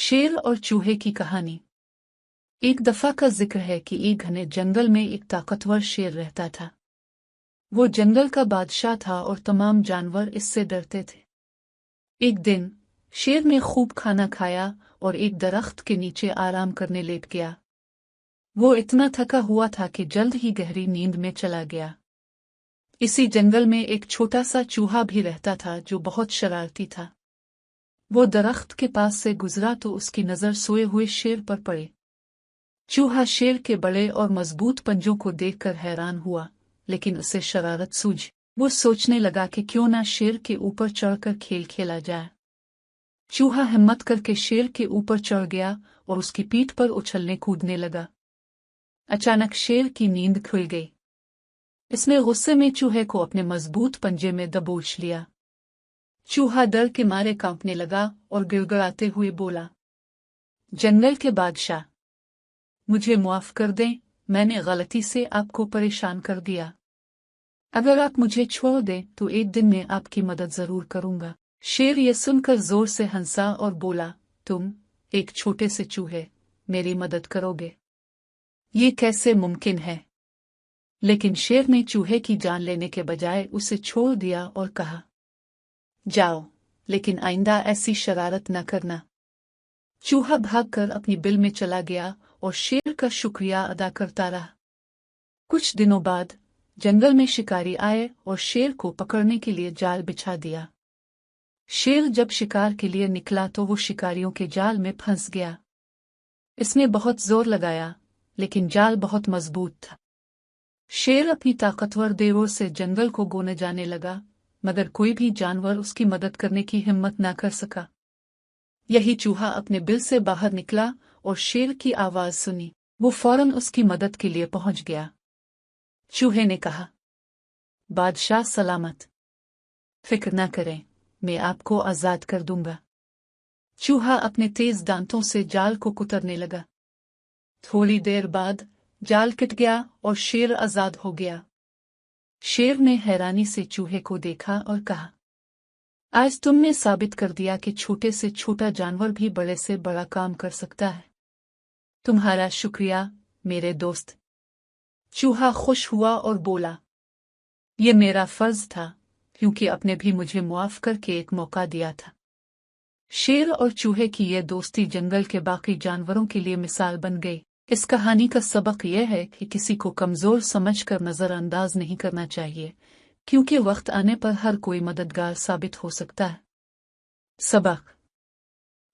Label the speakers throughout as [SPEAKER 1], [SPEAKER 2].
[SPEAKER 1] शेर और चूहे की कहानी। एक दफा का जिक्र है कि एक घने जंगल में एक ताकतवर शेर रहता था। वो जंगल का बादशाह था और तमाम जानवर इससे डरते थे। एक दिन शेर ने खूब खाना खाया और एक दरख्त के नीचे आराम करने लेट गया। वो इतना थका हुआ था कि जल्द ही गहरी नींद में चला गया। इसी जंगल में एक छोटा सा चूहा भी रहता था जो बहुत शरारती था। वो दरख्त के पास से गुजरा तो उसकी नजर सोए हुए शेर पर पड़ी। चूहा शेर के बड़े और मजबूत पंजों को देखकर हैरान हुआ, लेकिन उसे शरारत सूझी। वो सोचने लगा कि क्यों ना शेर के ऊपर चढ़कर खेल खेला जाए। चूहा हिम्मत करके शेर के ऊपर चढ़ गया और उसकी पीठ पर उछलने कूदने लगा। अचानक शेर की नींद खुल गई। इसने गुस्से में चूहे को अपने मजबूत पंजे में दबोच लिया। चूहा डर के मारे कांपने लगा और गिड़गिड़ाते हुए बोला, जंगल के बादशाह, मुझे माफ कर दें, मैंने गलती से आपको परेशान कर दिया। अगर आप मुझे छोड़ दें तो एक दिन मैं आपकी मदद जरूर करूंगा। शेर ये सुनकर जोर से हंसा और बोला, तुम, एक छोटे से चूहे, मेरी मदद करोगे? ये कैसे मुमकिन है? लेकिन शेर ने चूहे की जान लेने के बजाय उसे छोड़ दिया और कहा, जाओ, लेकिन आइंदा ऐसी शरारत न करना। चूहा भागकर अपनी बिल में चला गया और शेर का शुक्रिया अदा करता रहा। कुछ दिनों बाद जंगल में शिकारी आए और शेर को पकड़ने के लिए जाल बिछा दिया। शेर जब शिकार के लिए निकला तो वो शिकारियों के जाल में फंस गया। इसने बहुत जोर लगाया, लेकिन जाल बहुत मजबूत था। शेर अपनी ताकतवर देवों से जंगल को गोने जाने लगा, मगर कोई भी जानवर उसकी मदद करने की हिम्मत न कर सका। यही चूहा अपने बिल से बाहर निकला और शेर की आवाज सुनी। वो फौरन उसकी मदद के लिए पहुंच गया। चूहे ने कहा, बादशाह सलामत, फिक्र न करें, मैं आपको आजाद कर दूंगा। चूहा अपने तेज दांतों से जाल को कुतरने लगा। थोड़ी देर बाद जाल कट गया और शेर आजाद हो गया। शेर ने हैरानी से चूहे को देखा और कहा, आज तुमने साबित कर दिया कि छोटे से छोटा जानवर भी बड़े से बड़ा काम कर सकता है। तुम्हारा शुक्रिया, मेरे दोस्त। चूहा खुश हुआ और बोला, ये मेरा फर्ज था, क्योंकि आपने भी मुझे मुआफ करके एक मौका दिया था। शेर और चूहे की यह दोस्ती जंगल के बाकी जानवरों के लिए मिसाल बन गई। इस कहानी का सबक यह है कि किसी को कमजोर समझकर नजरअंदाज नहीं करना चाहिए, क्योंकि वक्त आने पर हर कोई मददगार साबित हो सकता है। सबक: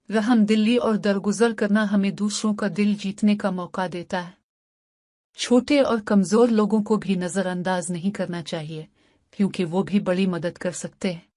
[SPEAKER 1] रहमदिली और दरगुजर करना हमें दूसरों का दिल जीतने का मौका देता है। छोटे और कमजोर लोगों को भी नजरअंदाज नहीं करना चाहिए, क्योंकि वो भी बड़ी मदद कर सकते हैं।